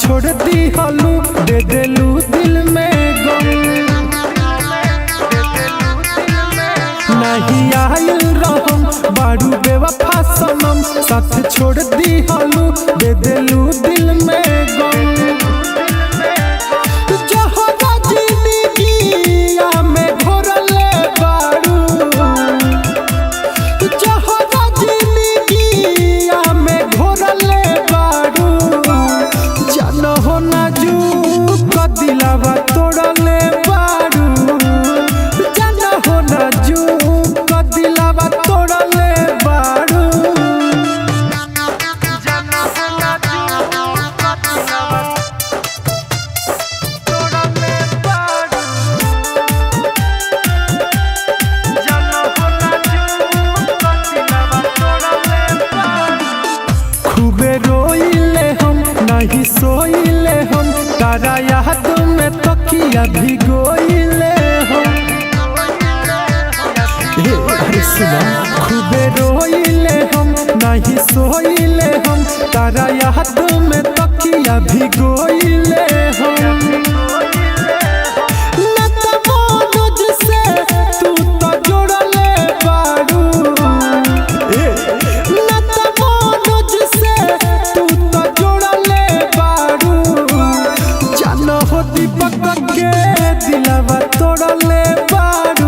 छोड़ दी हलू दे देलू दिल में गम। नहीं आयल रहम बारू बेवफा सनम, साथ छोड़ दी हलू दे देलू दिल में गम। दिलावा तोड़ले बारू जाना हो ना जू का दिलावा तोड़ले बारू जाना हो ना जू का दिलावा तोड़ले बारू जाना हो ना जू का दिलावा तोड़ले बारू। खूबे रोइले हम नहीं सोइले हम, तारा याद में तकिया भिगोइले हो। अरे सुना खूबे रोइले हम नहीं सोइले हम, तारा याद में तकिया भिगोइले हो। तू तो जोड़ले बारू दीपक के दिलावा तोड़ले बारू।